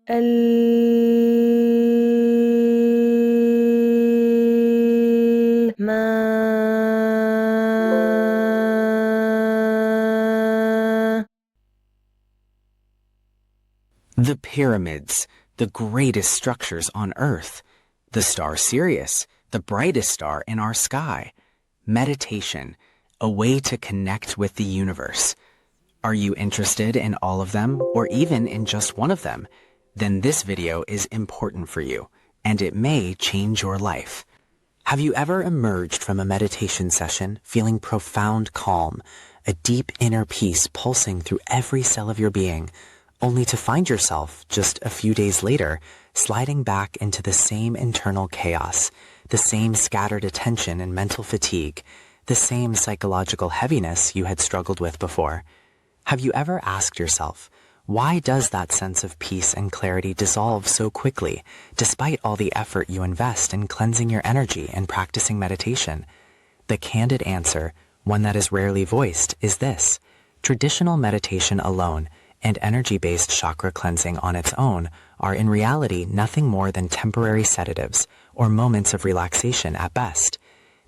The pyramids, the greatest structures on Earth. The star Sirius, the brightest star in our sky. Meditation, a way to connect with the universe. Are you interested in all of them, or even in just one of them? Then this video is important for you, and it may change your life. Have you ever emerged from a meditation session feeling profound calm, a deep inner peace pulsing through every cell of your being, only to find yourself, just a few days later, sliding back into the same internal chaos, the same scattered attention and mental fatigue, the same psychological heaviness you had struggled with before? Have you ever asked yourself, why does that sense of peace and clarity dissolve so quickly, despite all the effort you invest in cleansing your energy and practicing meditation? The candid answer, one that is rarely voiced, is this: traditional meditation alone and energy-based chakra cleansing on its own are in reality nothing more than temporary sedatives or moments of relaxation at best.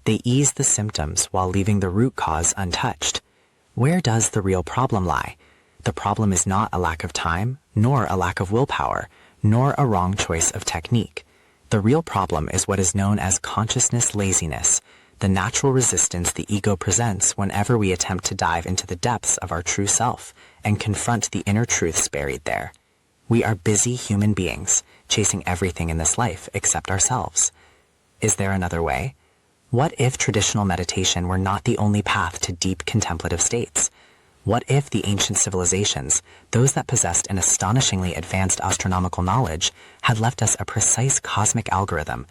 They ease the symptoms while leaving the root cause untouched. Where does the real problem lie? The problem is not a lack of time, nor a lack of willpower, nor a wrong choice of technique. The real problem is what is known as consciousness laziness, the natural resistance the ego presents whenever we attempt to dive into the depths of our true self and confront the inner truths buried there. We are busy human beings, chasing everything in this life except ourselves. Is there another way? What if traditional meditation were not the only path to deep contemplative states? What if the ancient civilizations, those that possessed an astonishingly advanced astronomical knowledge, had left us a precise cosmic algorithm,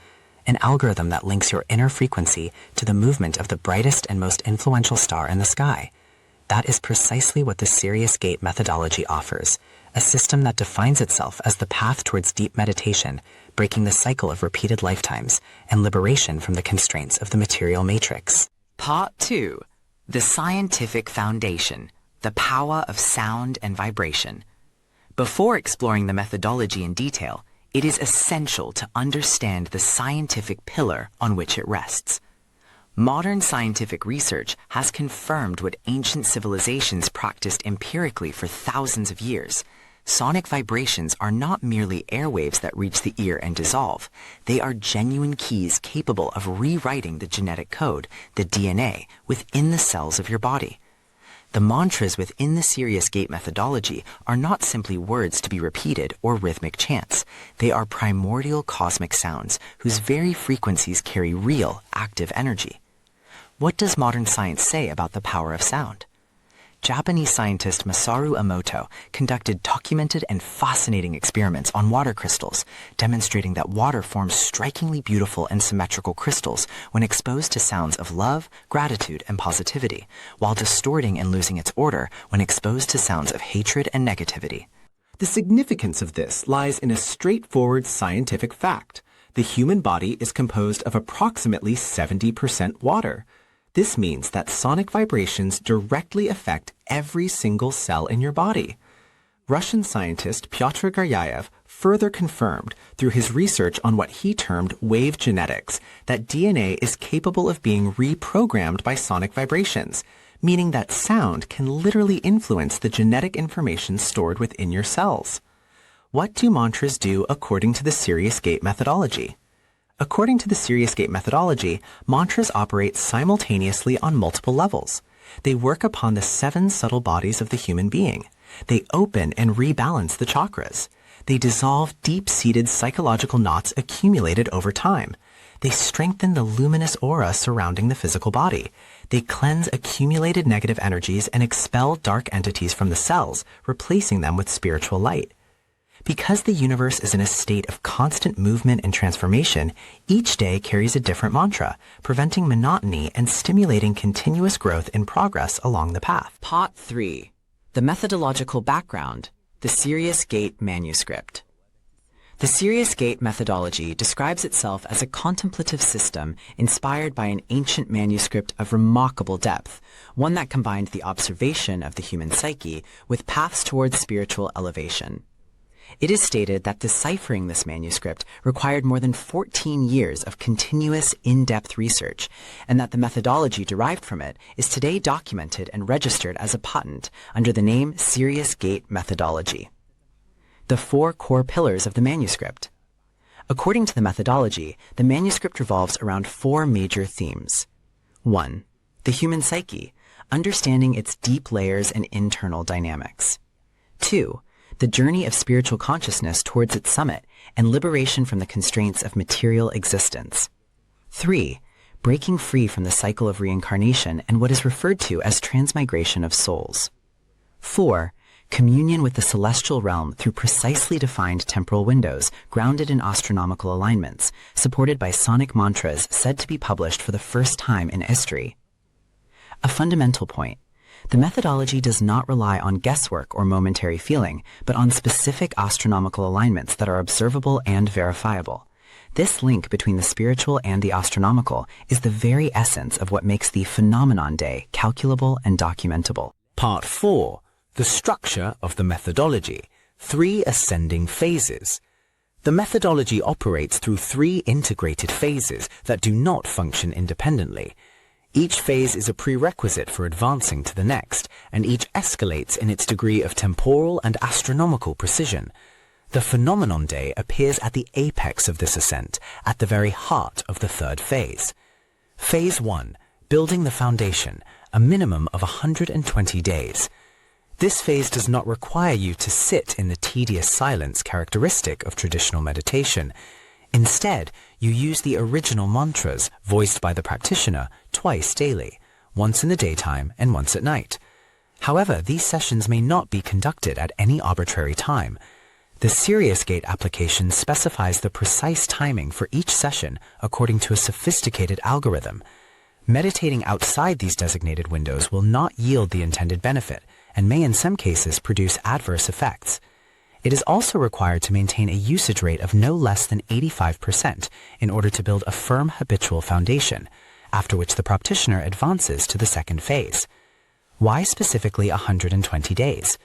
an algorithm that links your inner frequency to the movement of the brightest and most influential star in the sky? That is precisely what the Sirius Gate Methodology offers, a system that defines itself as the path towards deep meditation, breaking the cycle of repeated lifetimes, and liberation from the constraints of the material matrix. Part 2. The Scientific Foundation, the Power of Sound and Vibration. Before exploring the methodology in detail, it is essential to understand the scientific pillar on which it rests. Modern scientific research has confirmed what ancient civilizations practiced empirically for thousands of years. Sonic vibrations are not merely airwaves that reach the ear and dissolve. They are genuine keys capable of rewriting the genetic code, the DNA, within the cells of your body. The mantras within the Sirius Gate methodology are not simply words to be repeated or rhythmic chants. They are primordial cosmic sounds whose very frequencies carry real, active energy. What does modern science say about the power of sound? Japanese scientist Masaru Emoto conducted documented and fascinating experiments on water crystals, demonstrating that water forms strikingly beautiful and symmetrical crystals when exposed to sounds of love, gratitude, and positivity, while distorting and losing its order when exposed to sounds of hatred and negativity. The significance of this lies in a straightforward scientific fact. The human body is composed of approximately 70% water. This means that sonic vibrations directly affect every single cell in your body. Russian scientist Pjotr Garjajev further confirmed through his research on what he termed wave genetics that DNA is capable of being reprogrammed by sonic vibrations, meaning that sound can literally influence the genetic information stored within your cells. What do mantras do according to the Sirius Gate methodology? According to the Sirius Gate methodology, mantras operate simultaneously on multiple levels. They work upon the 7 subtle bodies of the human being. They open and rebalance the chakras. They dissolve deep-seated psychological knots accumulated over time. They strengthen the luminous aura surrounding the physical body. They cleanse accumulated negative energies and expel dark entities from the cells, replacing them with spiritual light. Because the universe is in a state of constant movement and transformation, each day carries a different mantra, preventing monotony and stimulating continuous growth and progress along the path. Part 3. The Methodological Background, the Sirius Gate Manuscript. The Sirius Gate methodology describes itself as a contemplative system inspired by an ancient manuscript of remarkable depth, one that combined the observation of the human psyche with paths towards spiritual elevation. It is stated that deciphering this manuscript required more than 14 years of continuous, in-depth research, and that the methodology derived from it is today documented and registered as a patent under the name Sirius Gate Methodology. The 4 core pillars of the manuscript. According to the methodology, the manuscript revolves around 4 major themes. 1. The human psyche, understanding its deep layers and internal dynamics. 2. The journey of spiritual consciousness towards its summit and liberation from the constraints of material existence. 3. Breaking free from the cycle of reincarnation and what is referred to as transmigration of souls. 4. Communion with the celestial realm through precisely defined temporal windows grounded in astronomical alignments, supported by sonic mantras said to be published for the first time in history. A fundamental point. The methodology does not rely on guesswork or momentary feeling, but on specific astronomical alignments that are observable and verifiable. This link between the spiritual and the astronomical is the very essence of what makes the phenomenon day calculable and documentable. Part 4. The structure of the methodology. 3 ascending phases. The methodology operates through 3 integrated phases that do not function independently. Each phase is a prerequisite for advancing to the next, and each escalates in its degree of temporal and astronomical precision. The phenomenon day appears at the apex of this ascent, at the very heart of the 3rd phase. Phase 1. Building the foundation, a minimum of 120 days. This phase does not require you to sit in the tedious silence characteristic of traditional meditation. Instead, you use the original mantras voiced by the practitioner twice daily, once in the daytime and once at night. However, these sessions may not be conducted at any arbitrary time. The Sirius Gate application specifies the precise timing for each session according to a sophisticated algorithm. Meditating outside these designated windows will not yield the intended benefit and may in some cases produce adverse effects. It is also required to maintain a usage rate of no less than 85% in order to build a firm habitual foundation, after which the practitioner advances to the 2nd phase. Why specifically 120 days?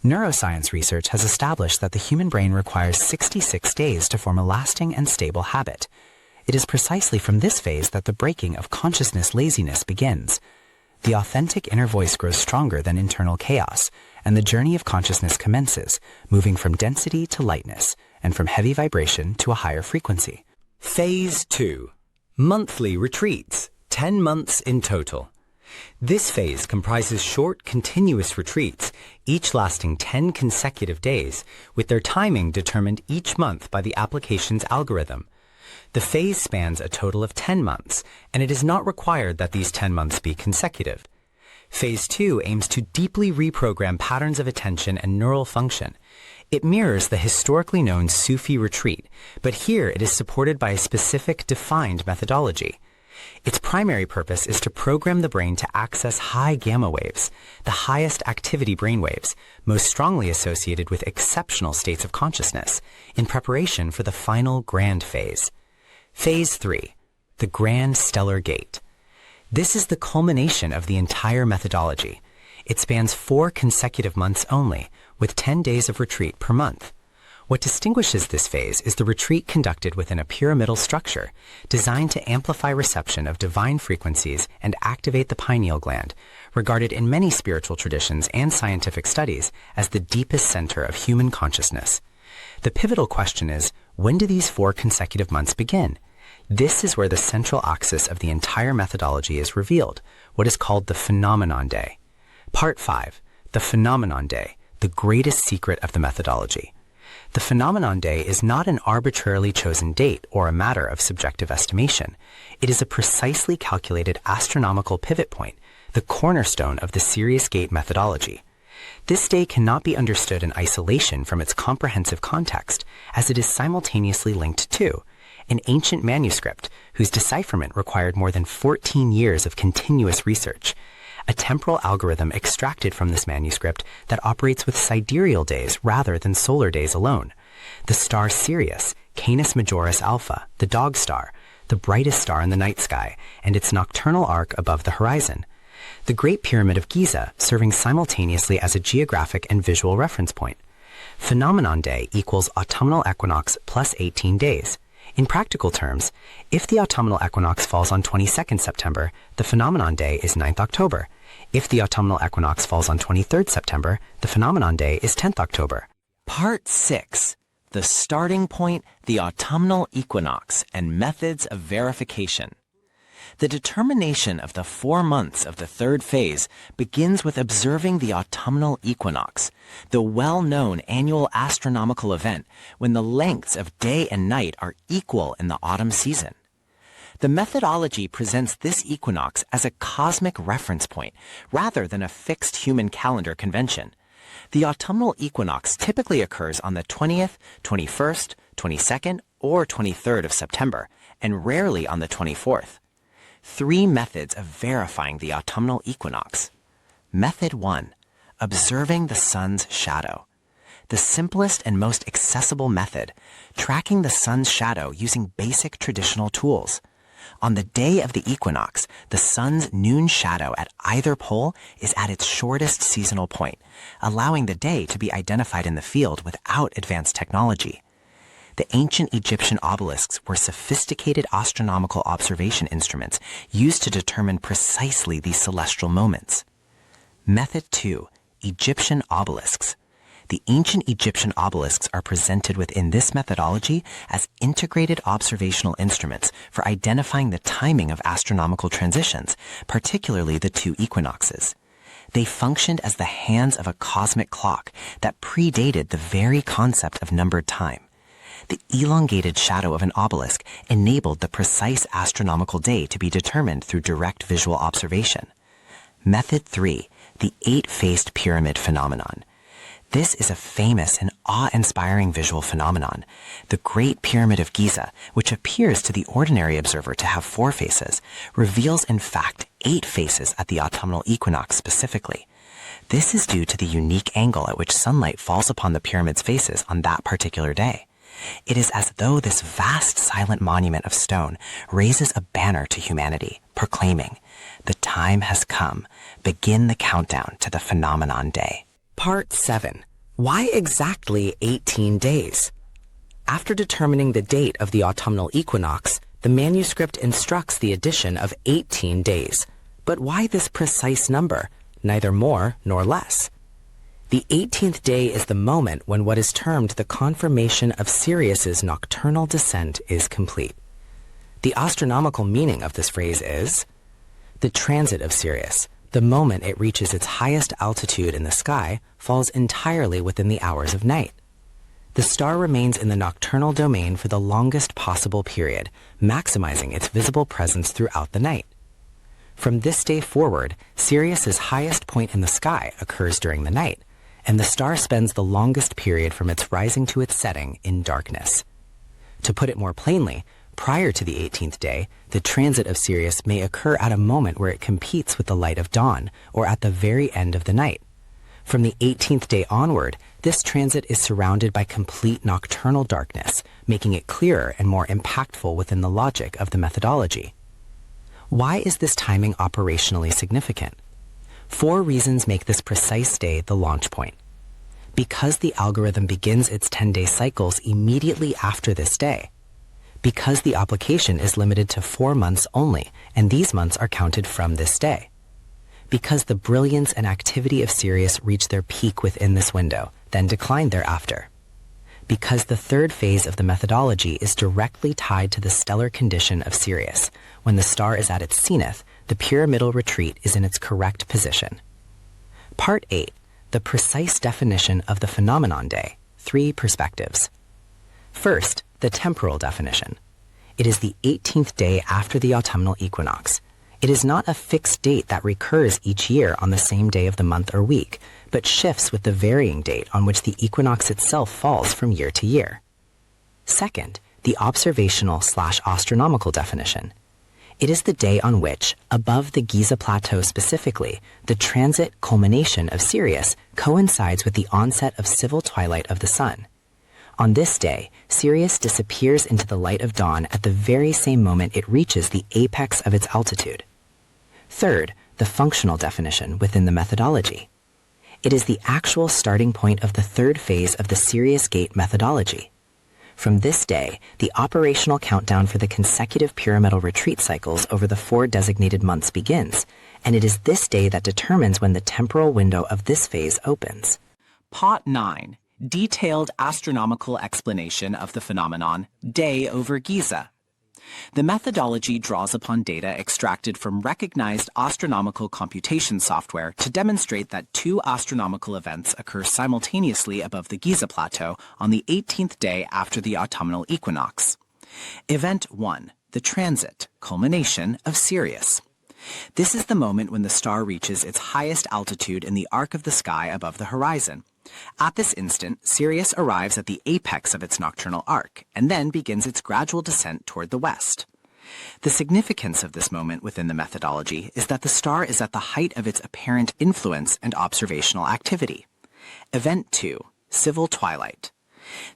Neuroscience research has established that the human brain requires 66 days to form a lasting and stable habit. It is precisely from this phase that the breaking of consciousness laziness begins. The authentic inner voice grows stronger than internal chaos, and the journey of consciousness commences, moving from density to lightness, and from heavy vibration to a higher frequency. Phase 2. Monthly retreats, 10 months in total. This phase comprises short, continuous retreats, each lasting 10 consecutive days, with their timing determined each month by the application's algorithm. The phase spans a total of 10 months, and it is not required that these 10 months be consecutive. Phase 2 aims to deeply reprogram patterns of attention and neural function. It mirrors the historically known Sufi retreat, but here it is supported by a specific, defined methodology. Its primary purpose is to program the brain to access high gamma waves, the highest activity brainwaves, most strongly associated with exceptional states of consciousness, in preparation for the final grand phase. Phase 3. The Grand Stellar Gate. This is the culmination of the entire methodology. It spans 4 consecutive months only, with 10 days of retreat per month. What distinguishes this phase is the retreat conducted within a pyramidal structure, designed to amplify reception of divine frequencies and activate the pineal gland, regarded in many spiritual traditions and scientific studies as the deepest center of human consciousness. The pivotal question is, when do these 4 consecutive months begin? This is where the central axis of the entire methodology is revealed, what is called the phenomenon day. Part 5. The phenomenon day, the greatest secret of the methodology. The phenomenon day is not an arbitrarily chosen date or a matter of subjective estimation. It is a precisely calculated astronomical pivot point, the cornerstone of the Sirius Gate methodology. This day cannot be understood in isolation from its comprehensive context, as it is simultaneously linked to an ancient manuscript whose decipherment required more than 14 years of continuous research, a temporal algorithm extracted from this manuscript that operates with sidereal days rather than solar days alone, the star Sirius, Canis Majoris Alpha, the dog star, the brightest star in the night sky, and its nocturnal arc above the horizon, the Great Pyramid of Giza serving simultaneously as a geographic and visual reference point. Phenomenon day equals autumnal equinox plus 18 days. In practical terms, if the autumnal equinox falls on 22nd September, the phenomenon day is 9th October. If the autumnal equinox falls on 23rd September, the phenomenon day is 10th October. Part 6. The starting point, the autumnal equinox, and methods of verification. The determination of the 4 months of the third phase begins with observing the autumnal equinox, the well-known annual astronomical event when the lengths of day and night are equal in the autumn season. The methodology presents this equinox as a cosmic reference point rather than a fixed human calendar convention. The autumnal equinox typically occurs on the 20th, 21st, 22nd, or 23rd of September, and rarely on the 24th. 3 methods of verifying the autumnal equinox. Method 1. Observing the sun's shadow. The simplest and most accessible method, tracking the sun's shadow using basic traditional tools. On the day of the equinox, the sun's noon shadow at either pole is at its shortest seasonal point, allowing the day to be identified in the field without advanced technology. The ancient Egyptian obelisks were sophisticated astronomical observation instruments used to determine precisely these celestial moments. Method 2. Egyptian obelisks. The ancient Egyptian obelisks are presented within this methodology as integrated observational instruments for identifying the timing of astronomical transitions, particularly the 2 equinoxes. They functioned as the hands of a cosmic clock that predated the very concept of numbered time. The elongated shadow of an obelisk enabled the precise astronomical day to be determined through direct visual observation. Method 3. The 8-faced pyramid phenomenon. This is a famous and awe-inspiring visual phenomenon. The Great Pyramid of Giza, which appears to the ordinary observer to have 4 faces, reveals in fact 8 faces at the autumnal equinox specifically. This is due to the unique angle at which sunlight falls upon the pyramid's faces on that particular day. It is as though this vast silent monument of stone raises a banner to humanity, proclaiming, "The time has come. Begin the countdown to the phenomenon day." Part 7. Why exactly 18 days? After determining the date of the autumnal equinox, the manuscript instructs the addition of 18 days. But why this precise number? Neither more nor less. The 18th day is the moment when what is termed the confirmation of Sirius's nocturnal descent is complete. The astronomical meaning of this phrase is the transit of Sirius. The moment it reaches its highest altitude in the sky falls entirely within the hours of night. The star remains in the nocturnal domain for the longest possible period, maximizing its visible presence throughout the night. From this day forward, Sirius's highest point in the sky occurs during the night, and the star spends the longest period from its rising to its setting in darkness. To put it more plainly, prior to the 18th day, the transit of Sirius may occur at a moment where it competes with the light of dawn, or at the very end of the night. From the 18th day onward, this transit is surrounded by complete nocturnal darkness, making it clearer and more impactful within the logic of the methodology. Why is this timing operationally significant? 4 reasons make this precise day the launch point. Because the algorithm begins its 10-day cycles immediately after this day. Because the application is limited to 4 months only, and these months are counted from this day. Because the brilliance and activity of Sirius reach their peak within this window, then decline thereafter. Because the third phase of the methodology is directly tied to the stellar condition of Sirius. When the star is at its zenith, the pyramidal retreat is in its correct position. Part 8. The precise definition of the phenomenon day. 3 perspectives. First, the temporal definition. It is the 18th day after the autumnal equinox. It is not a fixed date that recurs each year on the same day of the month or week, but shifts with the varying date on which the equinox itself falls from year to year. Second, the observational/astronomical definition. It is the day on which, above the Giza Plateau specifically, the transit culmination of Sirius coincides with the onset of civil twilight of the sun. On this day, Sirius disappears into the light of dawn at the very same moment it reaches the apex of its altitude. Third, the functional definition within the methodology. It is the actual starting point of the third phase of the Sirius Gate Methodology. From this day, the operational countdown for the consecutive pyramidal retreat cycles over the 4 designated months begins, and it is this day that determines when the temporal window of this phase opens. Part 9. Detailed astronomical explanation of the phenomenon day over Giza. The methodology draws upon data extracted from recognized astronomical computation software to demonstrate that 2 astronomical events occur simultaneously above the Giza Plateau on the 18th day after the autumnal equinox. Event 1. The transit, culmination of Sirius. This is the moment when the star reaches its highest altitude in the arc of the sky above the horizon. At this instant, Sirius arrives at the apex of its nocturnal arc, and then begins its gradual descent toward the west. The significance of this moment within the methodology is that the star is at the height of its apparent influence and observational activity. Event 2. Civil twilight.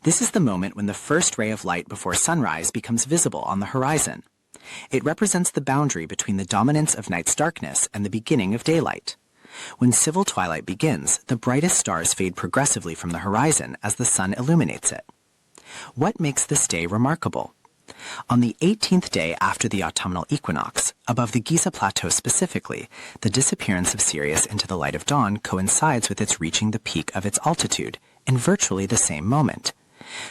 This is the moment when the first ray of light before sunrise becomes visible on the horizon. It represents the boundary between the dominance of night's darkness and the beginning of daylight. When civil twilight begins, the brightest stars fade progressively from the horizon as the sun illuminates it. What makes this day remarkable? On the 18th day after the autumnal equinox, above the Giza Plateau specifically, the disappearance of Sirius into the light of dawn coincides with its reaching the peak of its altitude, in virtually the same moment.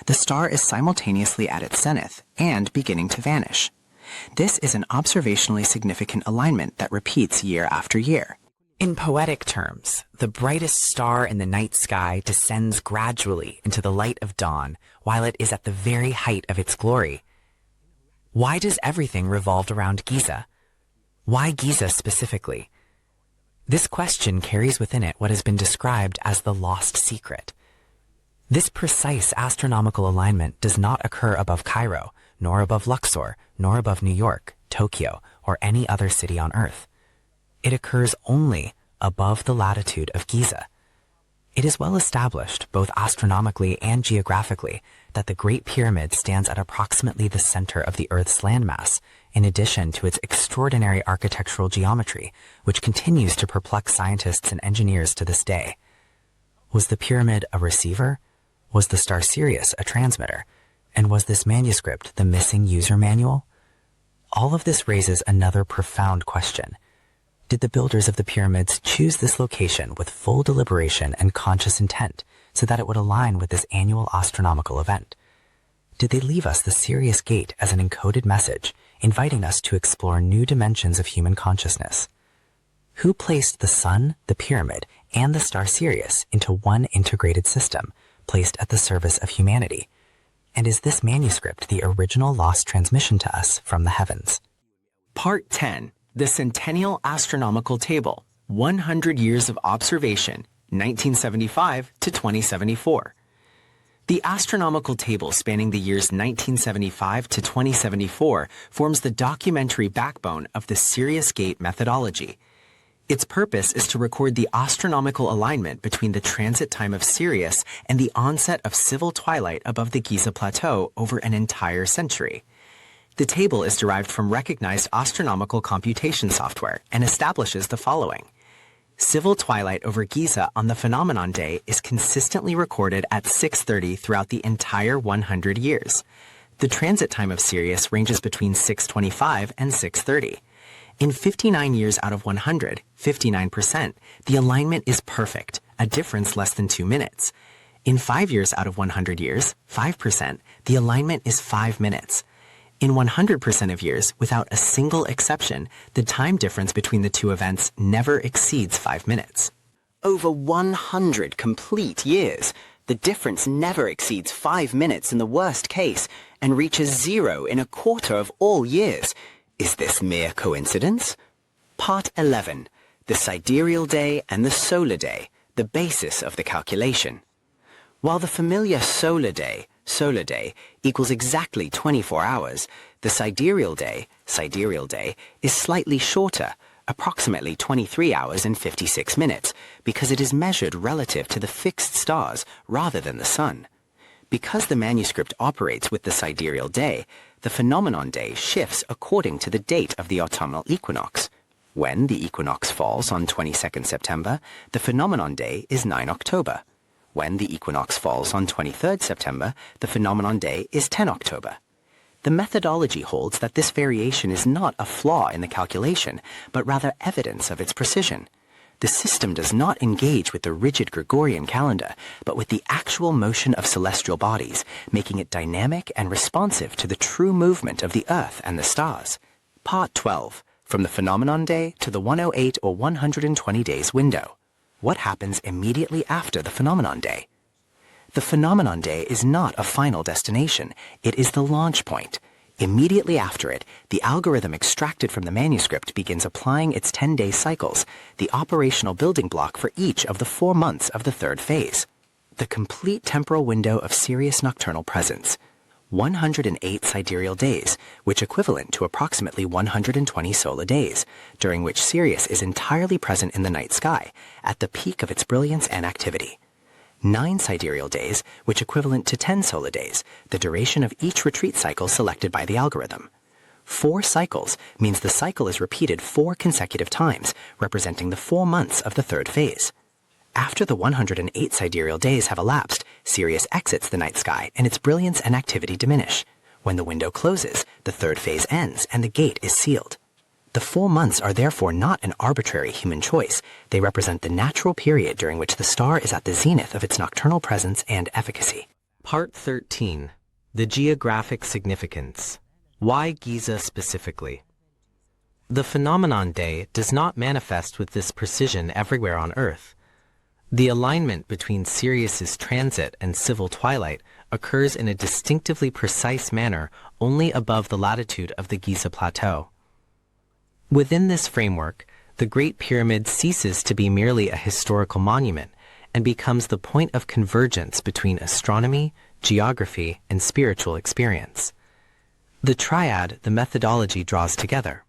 The star is simultaneously at its zenith and beginning to vanish. This is an observationally significant alignment that repeats year after year. In poetic terms, the brightest star in the night sky descends gradually into the light of dawn while it is at the very height of its glory. Why does everything revolve around Giza? Why Giza specifically? This question carries within it what has been described as the lost secret. This precise astronomical alignment does not occur above Cairo, nor above Luxor, nor above New York, Tokyo, or any other city on Earth. It occurs only above the latitude of Giza. It is well established, both astronomically and geographically, that the Great Pyramid stands at approximately the center of the Earth's landmass, in addition to its extraordinary architectural geometry, which continues to perplex scientists and engineers to this day. Was the pyramid a receiver? Was the star Sirius a transmitter? And was this manuscript the missing user manual? All of this raises another profound question. Did the builders of the pyramids choose this location with full deliberation and conscious intent so that it would align with this annual astronomical event? Did they leave us the Sirius Gate as an encoded message, inviting us to explore new dimensions of human consciousness? Who placed the sun, the pyramid, and the star Sirius into one integrated system, placed at the service of humanity? And is this manuscript the original lost transmission to us from the heavens? Part 10. The Centennial Astronomical Table, 100 Years of Observation, 1975 to 2074. The astronomical table spanning the years 1975 to 2074 forms the documentary backbone of the Sirius Gate Methodology. Its purpose is to record the astronomical alignment between the transit time of Sirius and the onset of civil twilight above the Giza Plateau over an entire century. The table is derived from recognized astronomical computation software and establishes the following. Civil twilight over Giza on the phenomenon day is consistently recorded at 6:30 throughout the entire 100 years. The transit time of Sirius ranges between 6:25 and 6:30. In 59 years out of 100, 59%, the alignment is perfect, a difference less than 2 minutes. In 5 years out of 100 years, 5%, the alignment is 5 minutes. In 100% of years, without a single exception, the time difference between the two events never exceeds 5 minutes. Over 100 complete years, the difference never exceeds 5 minutes in the worst case and reaches 0 in a quarter of all years. Is this mere coincidence? Part 11. The sidereal day and the solar day, the basis of the calculation. While the familiar solar day equals exactly 24 hours, the sidereal day, is slightly shorter, approximately 23 hours and 56 minutes, because it is measured relative to the fixed stars rather than the sun. Because the manuscript operates with the sidereal day, the phenomenon day shifts according to the date of the autumnal equinox. When the equinox falls on 22nd September, the phenomenon day is 9 October. When the equinox falls on 23rd September, the phenomenon day is 10 October. The methodology holds that this variation is not a flaw in the calculation, but rather evidence of its precision. The system does not engage with the rigid Gregorian calendar, but with the actual motion of celestial bodies, making it dynamic and responsive to the true movement of the Earth and the stars. Part 12. From the phenomenon day to the 108 or 120 days window. What happens immediately after the phenomenon day? The phenomenon day is not a final destination. It is the launch point. Immediately after it, the algorithm extracted from the manuscript begins applying its 10-day cycles, the operational building block for each of the 4 months of the third phase. The complete temporal window of Sirius nocturnal presence. 108 sidereal days, which equivalent to approximately 120 solar days, during which Sirius is entirely present in the night sky, at the peak of its brilliance and activity. 9 sidereal days, which equivalent to 10 solar days, the duration of each retreat cycle selected by the algorithm. 4 cycles means the cycle is repeated 4 consecutive times, representing the 4 months of the third phase. After the 108 sidereal days have elapsed, Sirius exits the night sky and its brilliance and activity diminish. When the window closes, the third phase ends and the gate is sealed. The 4 months are therefore not an arbitrary human choice. They represent the natural period during which the star is at the zenith of its nocturnal presence and efficacy. Part 13. The geographic significance. Why Giza specifically? The phenomenon day does not manifest with this precision everywhere on Earth. The alignment between Sirius's transit and civil twilight occurs in a distinctively precise manner only above the latitude of the Giza Plateau. Within this framework, the Great Pyramid ceases to be merely a historical monument and becomes the point of convergence between astronomy, geography, and spiritual experience. The triad the methodology draws together.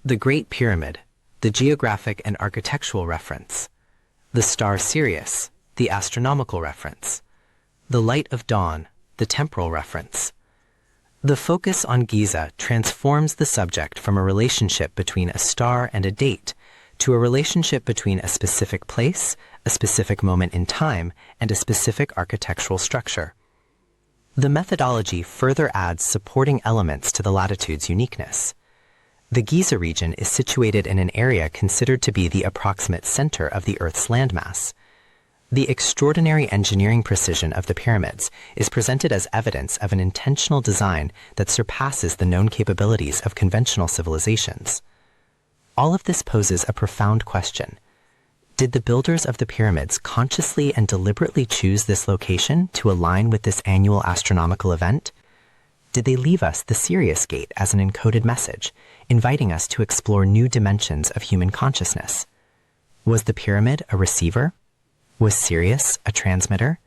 The Great Pyramid, the geographic and architectural reference. The star Sirius, the astronomical reference. The light of dawn, the temporal reference. The focus on Giza transforms the subject from a relationship between a star and a date to a relationship between a specific place, a specific moment in time, and a specific architectural structure. The methodology further adds supporting elements to the latitude's uniqueness. The Giza region is situated in an area considered to be the approximate center of the Earth's landmass. The extraordinary engineering precision of the pyramids is presented as evidence of an intentional design that surpasses the known capabilities of conventional civilizations. All of this poses a profound question. Did the builders of the pyramids consciously and deliberately choose this location to align with this annual astronomical event? Did they leave us the Sirius Gate as an encoded message, inviting us to explore new dimensions of human consciousness? Was the pyramid a receiver? Was Sirius a transmitter?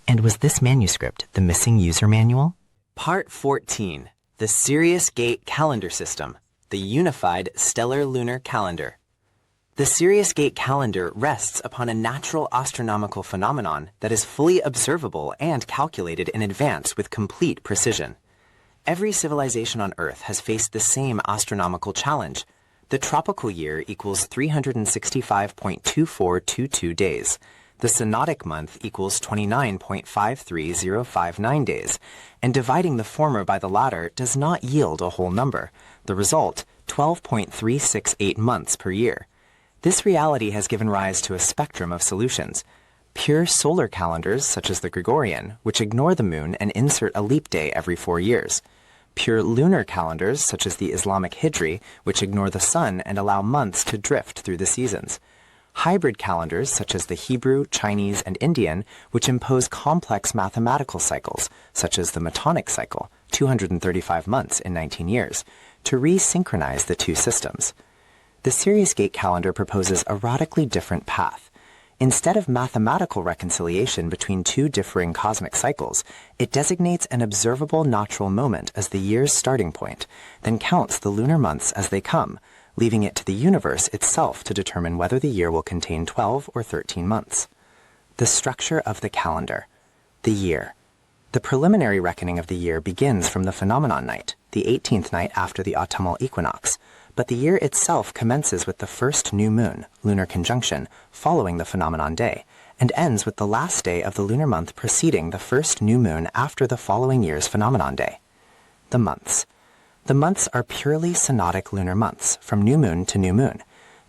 And was this manuscript the missing user manual? Part 14. The Sirius Gate Calendar System, the Unified Stellar Lunar Calendar. The Sirius Gate Calendar rests upon a natural astronomical phenomenon that is fully observable and calculated in advance with complete precision. Every civilization on Earth has faced the same astronomical challenge. The tropical year equals 365.2422 days. The synodic month equals 29.53059 days, and dividing the former by the latter does not yield a whole number. The result, 12.368 months per year. This reality has given rise to a spectrum of solutions. Pure solar calendars, such as the Gregorian, which ignore the moon and insert a leap day every 4 years. Pure lunar calendars, such as the Islamic Hijri, which ignore the sun and allow months to drift through the seasons. Hybrid calendars, such as the Hebrew, Chinese, and Indian, which impose complex mathematical cycles, such as the Metonic cycle, 235 months in 19 years, to resynchronize the two systems. The Sirius Gate calendar proposes a radically different path. Instead of mathematical reconciliation between two differing cosmic cycles, it designates an observable natural moment as the year's starting point, then counts the lunar months as they come, leaving it to the universe itself to determine whether the year will contain 12 or 13 months. The structure of the calendar. The year. The preliminary reckoning of the year begins from the phenomenon night, the 18th night after the autumnal equinox, but the year itself commences with the first new moon, lunar conjunction, following the phenomenon day, and ends with the last day of the lunar month preceding the first new moon after the following year's phenomenon day. The months. The months are purely synodic lunar months, from new moon to new moon.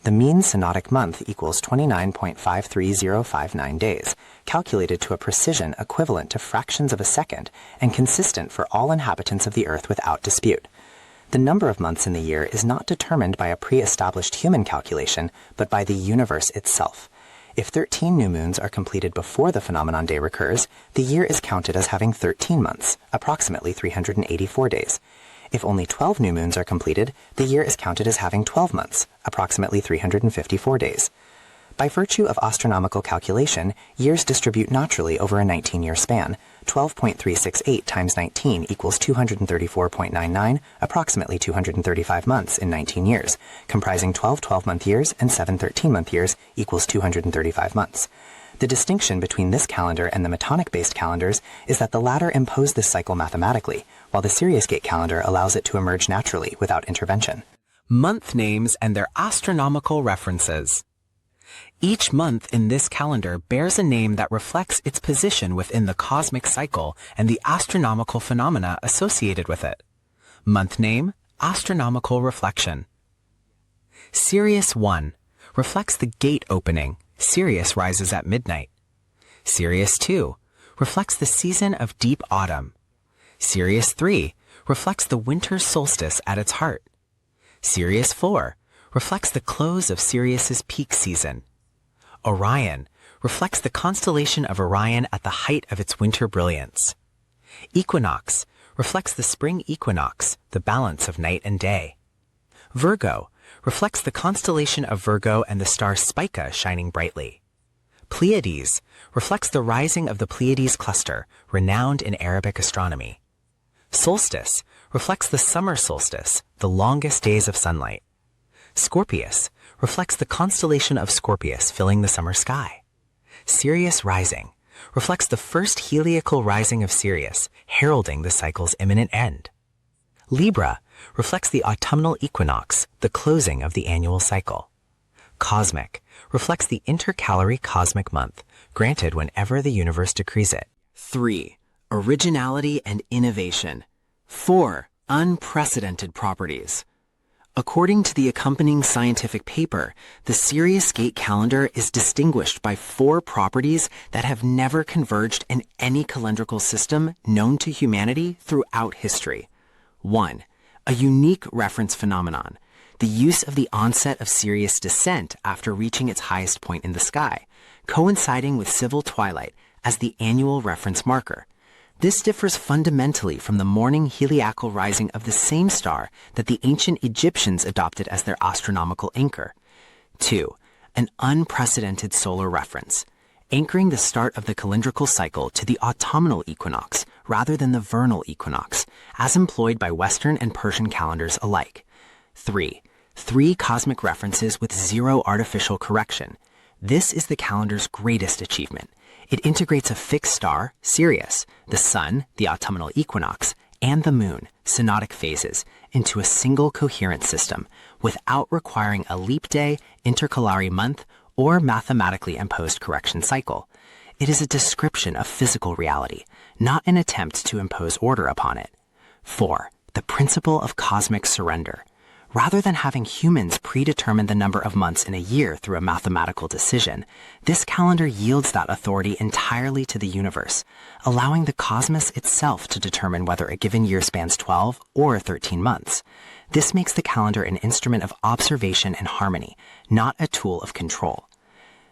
The mean synodic month equals 29.53059 days, calculated to a precision equivalent to fractions of a second and consistent for all inhabitants of the Earth without dispute. The number of months in the year is not determined by a pre-established human calculation, but by the universe itself. If 13 new moons are completed before the phenomenon day recurs, the year is counted as having 13 months, approximately 384 days. If only 12 new moons are completed, the year is counted as having 12 months, approximately 354 days. By virtue of astronomical calculation, years distribute naturally over a 19-year span. 12.368 times 19 equals 234.99, approximately 235 months in 19 years, comprising 12 12-month years and 7 13-month years equals 235 months. The distinction between this calendar and the Metonic-based calendars is that the latter impose this cycle mathematically, while the Sirius Gate calendar allows it to emerge naturally without intervention. Month names and their astronomical references. Each month in this calendar bears a name that reflects its position within the cosmic cycle and the astronomical phenomena associated with it. Month name, astronomical reflection. Sirius 1 reflects the gate opening. Sirius rises at midnight. Sirius 2 reflects the season of deep autumn. Sirius 3 reflects the winter solstice at its heart. Sirius 4 reflects the close of Sirius's peak season. Orion reflects the constellation of Orion at the height of its winter brilliance. Equinox reflects the spring equinox, the balance of night and day. Virgo reflects the constellation of Virgo and the star Spica shining brightly. Pleiades reflects the rising of the Pleiades cluster, renowned in Arabic astronomy. Solstice reflects the summer solstice, the longest days of sunlight. Scorpius reflects the constellation of Scorpius filling the summer sky. Sirius rising reflects the first heliacal rising of Sirius, heralding the cycle's imminent end. Libra reflects the autumnal equinox, the closing of the annual cycle. Cosmic reflects the intercalary cosmic month, granted whenever the universe decrees it. 3. Originality and innovation. 4. Unprecedented properties. According to the accompanying scientific paper, the Sirius Gate calendar is distinguished by 4 properties that have never converged in any calendrical system known to humanity throughout history. 1. A unique reference phenomenon, the use of the onset of Sirius descent after reaching its highest point in the sky, coinciding with civil twilight as the annual reference marker. This differs fundamentally from the morning heliacal rising of the same star that the ancient Egyptians adopted as their astronomical anchor. 2. An unprecedented solar reference, anchoring the start of the calendrical cycle to the autumnal equinox rather than the vernal equinox, as employed by Western and Persian calendars alike. 3. 3 cosmic references with 0 artificial correction. This is the calendar's greatest achievement. It integrates a fixed star, Sirius, the sun, the autumnal equinox, and the moon, synodic phases, into a single coherent system without requiring a leap day, intercalary month, or mathematically imposed correction cycle. It is a description of physical reality, not an attempt to impose order upon it. 4. The principle of cosmic surrender. Rather than having humans predetermine the number of months in a year through a mathematical decision, this calendar yields that authority entirely to the universe, allowing the cosmos itself to determine whether a given year spans 12 or 13 months. This makes the calendar an instrument of observation and harmony, not a tool of control.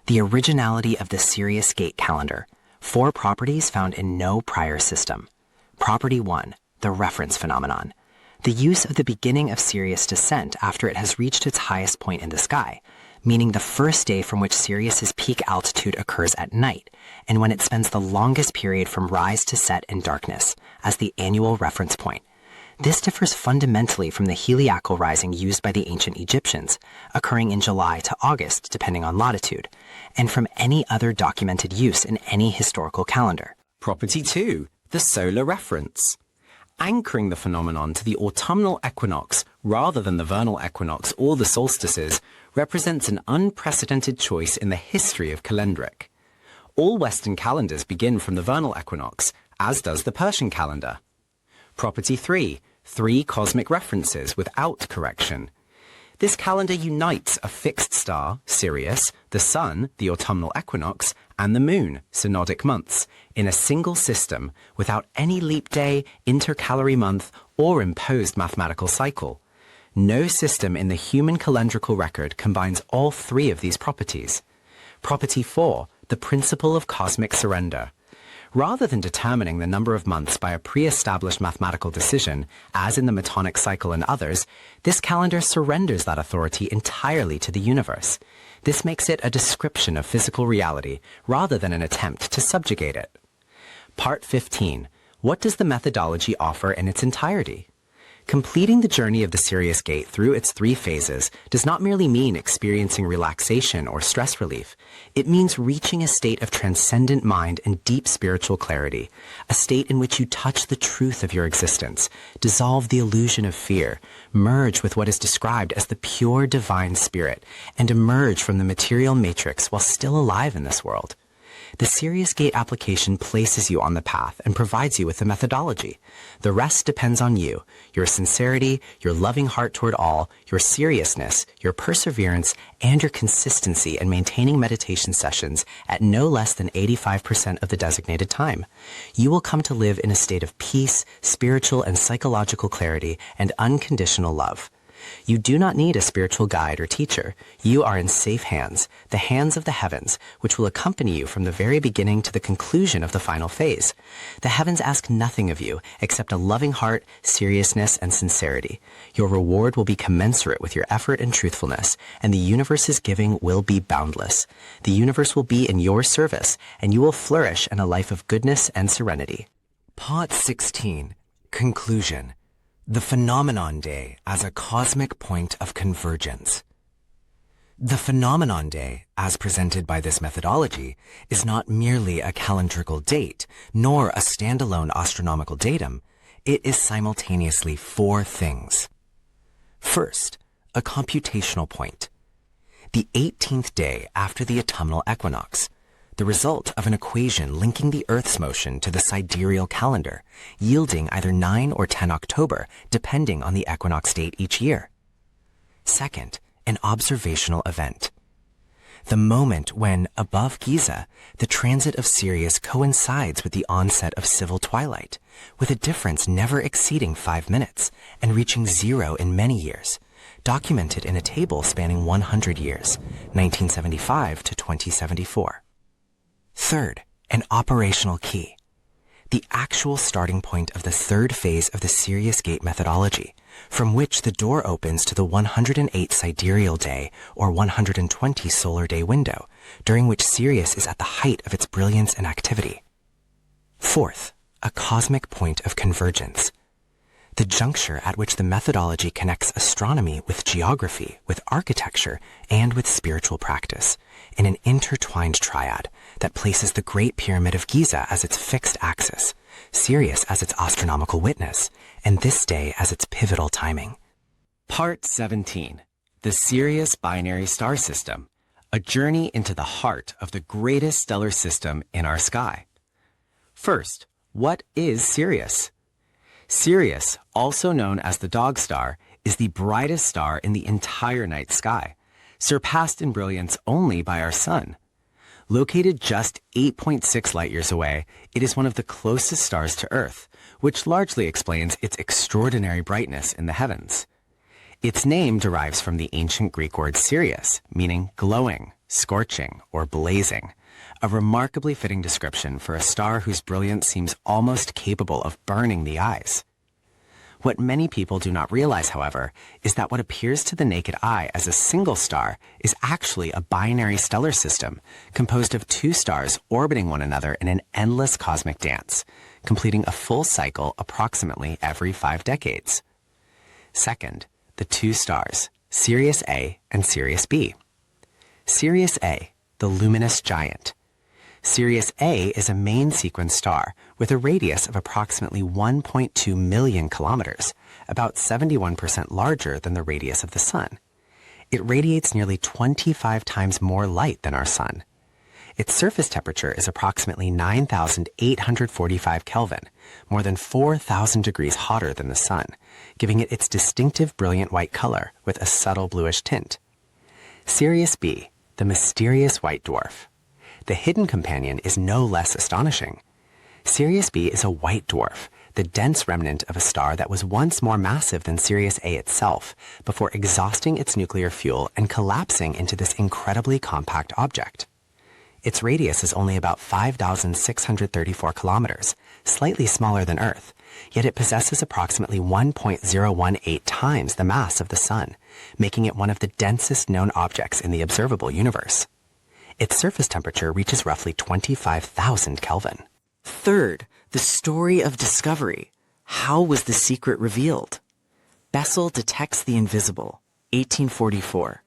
The originality of the Sirius Gate calendar. 4 properties found in no prior system. Property 1, the reference phenomenon. The use of the beginning of Sirius descent after it has reached its highest point in the sky, meaning the first day from which Sirius's peak altitude occurs at night, and when it spends the longest period from rise to set in darkness, as the annual reference point. This differs fundamentally from the heliacal rising used by the ancient Egyptians, occurring in July to August depending on latitude, and from any other documented use in any historical calendar. Property 2, the solar reference. Anchoring the phenomenon to the autumnal equinox rather than the vernal equinox or the solstices represents an unprecedented choice in the history of calendric. All Western calendars begin from the vernal equinox, as does the Persian calendar. Property 3. 3 cosmic references without correction. This calendar unites a fixed star, Sirius, the sun, the autumnal equinox, and the moon, synodic months, in a single system without any leap day, intercalary month, or imposed mathematical cycle. No system in the human calendrical record combines all three of these properties. Property 4, the principle of cosmic surrender. Rather than determining the number of months by a pre-established mathematical decision, as in the Metonic cycle and others, this calendar surrenders that authority entirely to the universe. This makes it a description of physical reality, rather than an attempt to subjugate it. Part 15. What does the methodology offer in its entirety? Completing the journey of the Sirius Gate through its 3 phases does not merely mean experiencing relaxation or stress relief. It means reaching a state of transcendent mind and deep spiritual clarity, a state in which you touch the truth of your existence, dissolve the illusion of fear, merge with what is described as the pure divine spirit, and emerge from the material matrix while still alive in this world. The Sirius Gate application places you on the path and provides you with the methodology. The rest depends on you, your sincerity, your loving heart toward all, your seriousness, your perseverance, and your consistency in maintaining meditation sessions at no less than 85% of the designated time. You will come to live in a state of peace, spiritual and psychological clarity, and unconditional love. You do not need a spiritual guide or teacher. You are in safe hands, the hands of the heavens, which will accompany you from the very beginning to the conclusion of the final phase. The heavens ask nothing of you except a loving heart, seriousness, and sincerity. Your reward will be commensurate with your effort and truthfulness, and the universe's giving will be boundless. The universe will be in your service, and you will flourish in a life of goodness and serenity. Part 16. Conclusion. The Phenomenon Day as a Cosmic Point of Convergence. The Phenomenon Day, as presented by this methodology, is not merely a calendrical date, nor a standalone astronomical datum. It is simultaneously 4 things. First, a computational point. The 18th day after the autumnal equinox, the result of an equation linking the Earth's motion to the sidereal calendar, yielding either 9 or 10 October, depending on the equinox date each year. Second, an observational event. The moment when, above Giza, the transit of Sirius coincides with the onset of civil twilight, with a difference never exceeding 5 minutes and reaching 0 in many years, documented in a table spanning 100 years, 1975 to 2074. Third, an operational key. The actual starting point of the 3rd phase of the Sirius Gate Methodology, from which the door opens to the 108 sidereal day or 120 solar day window, during which Sirius is at the height of its brilliance and activity. Fourth, a cosmic point of convergence. The juncture at which the methodology connects astronomy with geography, with architecture, and with spiritual practice, in an intertwined triad that places the Great Pyramid of Giza as its fixed axis, Sirius as its astronomical witness, and this day as its pivotal timing. Part 17. The Sirius Binary Star System, a journey into the heart of the greatest stellar system in our sky. First, what is Sirius? Sirius, also known as the Dog Star, is the brightest star in the entire night sky, surpassed in brilliance only by our Sun. Located just 8.6 light-years away, it is one of the closest stars to Earth, which largely explains its extraordinary brightness in the heavens. Its name derives from the ancient Greek word Sirius, meaning glowing, scorching, or blazing, a remarkably fitting description for a star whose brilliance seems almost capable of burning the eyes. What many people do not realize, however, is that what appears to the naked eye as a single star is actually a binary stellar system composed of 2 stars orbiting one another in an endless cosmic dance, completing a full cycle approximately every 5 decades. Second, the 2 stars, Sirius A and Sirius B. Sirius A, the luminous giant. Sirius A is a main sequence star with a radius of approximately 1.2 million kilometers, about 71% larger than the radius of the Sun. It radiates nearly 25 times more light than our Sun. Its surface temperature is approximately 9,845 Kelvin, more than 4,000 degrees hotter than the Sun, giving it its distinctive brilliant white color with a subtle bluish tint. Sirius B, the mysterious white dwarf. The hidden companion is no less astonishing. Sirius B is a white dwarf, the dense remnant of a star that was once more massive than Sirius A itself, before exhausting its nuclear fuel and collapsing into this incredibly compact object. Its radius is only about 5,634 kilometers, slightly smaller than Earth, yet it possesses approximately 1.018 times the mass of the Sun, making it one of the densest known objects in the observable universe. Its surface temperature reaches roughly 25,000 Kelvin. Third, the story of discovery. How was the secret revealed? Bessel detects the invisible, 1844.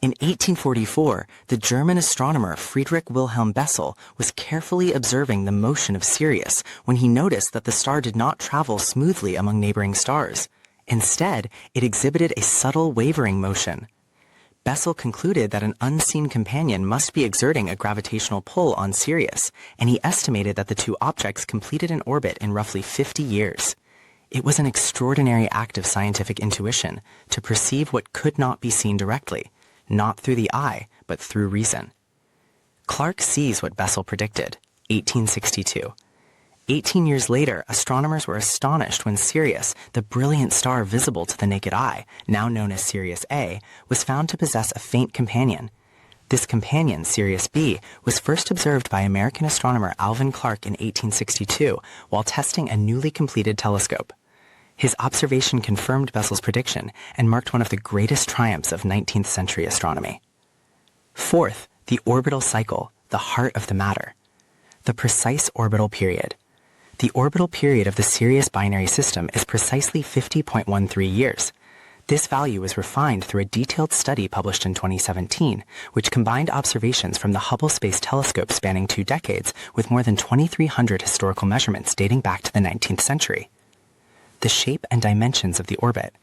In 1844, the German astronomer Friedrich Wilhelm Bessel was carefully observing the motion of Sirius when he noticed that the star did not travel smoothly among neighboring stars. Instead, it exhibited a subtle wavering motion. Bessel concluded that an unseen companion must be exerting a gravitational pull on Sirius, and he estimated that the two objects completed an orbit in roughly 50 years. It was an extraordinary act of scientific intuition to perceive what could not be seen directly, not through the eye, but through reason. Clarke sees what Bessel predicted, 1862. 18 years later, astronomers were astonished when Sirius, the brilliant star visible to the naked eye, now known as Sirius A, was found to possess a faint companion. This companion, Sirius B, was first observed by American astronomer Alvin Clarke in 1862 while testing a newly completed telescope. His observation confirmed Bessel's prediction and marked one of the greatest triumphs of 19th century astronomy. Fourth, the orbital cycle, the heart of the matter. The precise orbital period. The orbital period of the Sirius binary system is precisely 50.13 years. This value was refined through a detailed study published in 2017, which combined observations from the Hubble Space Telescope spanning 2 decades with more than 2,300 historical measurements dating back to the 19th century. The shape and dimensions of the orbit.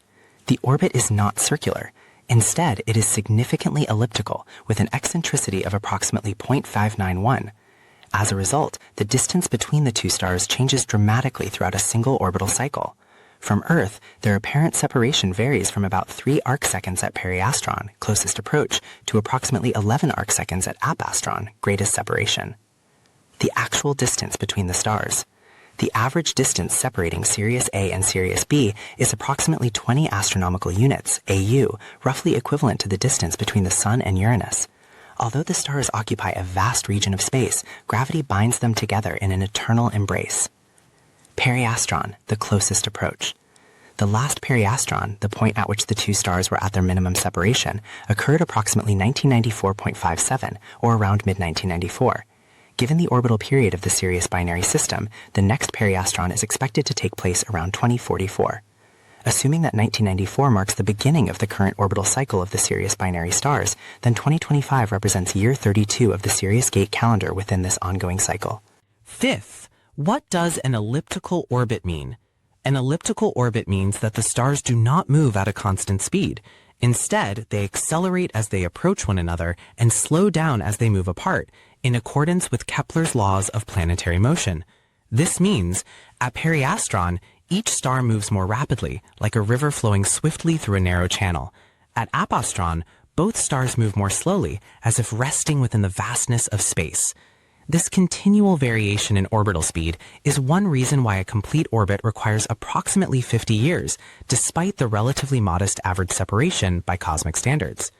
The orbit is not circular. Instead, it is significantly elliptical with an eccentricity of approximately 0.591. As a result, the distance between the two stars changes dramatically throughout a single orbital cycle. From Earth, their apparent separation varies from about 3 arcseconds at periastron, closest approach, to approximately 11 arcseconds at apastron, greatest separation. The actual distance between the stars. The average distance separating Sirius A and Sirius B is approximately 20 astronomical units, AU, roughly equivalent to the distance between the Sun and Uranus. Although the stars occupy a vast region of space, gravity binds them together in an eternal embrace. Periastron, the closest approach. The last periastron, the point at which the two stars were at their minimum separation, occurred approximately 1994.57, or around mid-1994. Given the orbital period of the Sirius binary system, the next periastron is expected to take place around 2044. Assuming that 1994 marks the beginning of the current orbital cycle of the Sirius binary stars, then 2025 represents year 32 of the Sirius Gate calendar within this ongoing cycle. Fifth, what does an elliptical orbit mean? An elliptical orbit means that the stars do not move at a constant speed. Instead, they accelerate as they approach one another and slow down as they move apart, in accordance with Kepler's laws of planetary motion. This means, at periastron, each star moves more rapidly, like a river flowing swiftly through a narrow channel. At apastron, both stars move more slowly, as if resting within the vastness of space. This continual variation in orbital speed is one reason why a complete orbit requires approximately 50 years, despite the relatively modest average separation by cosmic standards.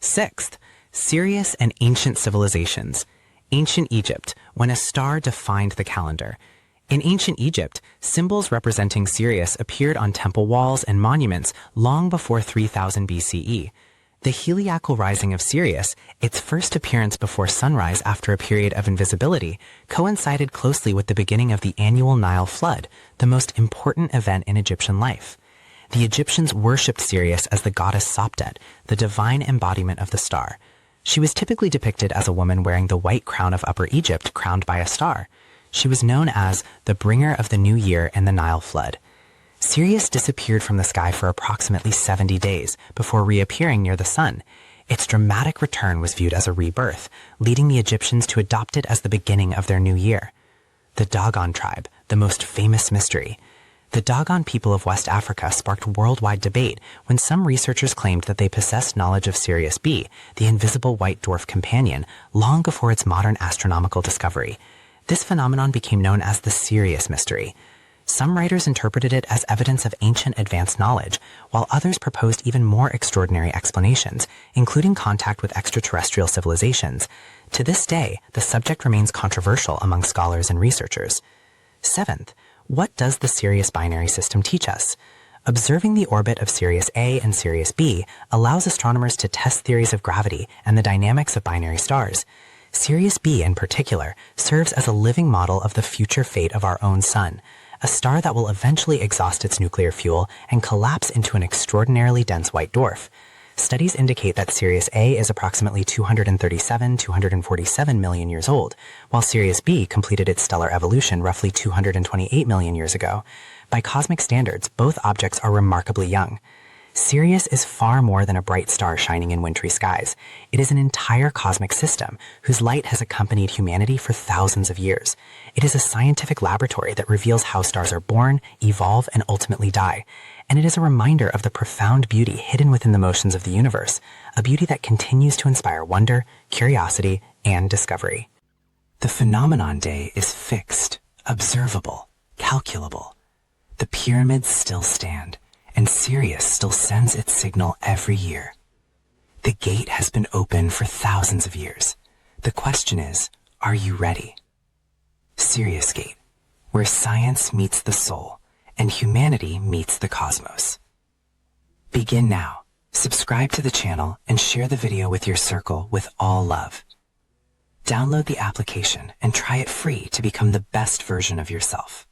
Sixth, Sirius and ancient civilizations. Ancient Egypt, when a star defined the calendar. In ancient Egypt, symbols representing Sirius appeared on temple walls and monuments long before 3000 BCE. The heliacal rising of Sirius, its first appearance before sunrise after a period of invisibility, coincided closely with the beginning of the annual Nile flood, the most important event in Egyptian life. The Egyptians worshipped Sirius as the goddess Sopdet, the divine embodiment of the star. She was typically depicted as a woman wearing the white crown of Upper Egypt crowned by a star. She was known as the bringer of the new year and the Nile flood. Sirius disappeared from the sky for approximately 70 days before reappearing near the sun. Its dramatic return was viewed as a rebirth, leading the Egyptians to adopt it as the beginning of their new year. The Dogon tribe, the most famous mystery. The Dogon people of West Africa sparked worldwide debate when some researchers claimed that they possessed knowledge of Sirius B, the invisible white dwarf companion, long before its modern astronomical discovery. This phenomenon became known as the Sirius mystery. Some writers interpreted it as evidence of ancient advanced knowledge, while others proposed even more extraordinary explanations, including contact with extraterrestrial civilizations. To this day, the subject remains controversial among scholars and researchers. Seventh, what does the Sirius binary system teach us? Observing the orbit of Sirius A and Sirius B allows astronomers to test theories of gravity and the dynamics of binary stars. Sirius B, in particular, serves as a living model of the future fate of our own sun, a star that will eventually exhaust its nuclear fuel and collapse into an extraordinarily dense white dwarf. Studies indicate that Sirius A is approximately 247 million years old, while Sirius B completed its stellar evolution roughly 228 million years ago. By cosmic standards, both objects are remarkably young. Sirius is far more than a bright star shining in wintry skies. It is an entire cosmic system whose light has accompanied humanity for thousands of years. It is a scientific laboratory that reveals how stars are born, evolve, and ultimately die. And it is a reminder of the profound beauty hidden within the motions of the universe, a beauty that continues to inspire wonder, curiosity, and discovery. The phenomenon day is fixed, observable, calculable. The pyramids still stand, and Sirius still sends its signal every year. The gate has been open for thousands of years. The question is, are you ready? Sirius Gate, where science meets the soul and humanity meets the cosmos. Begin now. Subscribe to the channel and share the video with your circle with all love. Download the application and try it free to become the best version of yourself.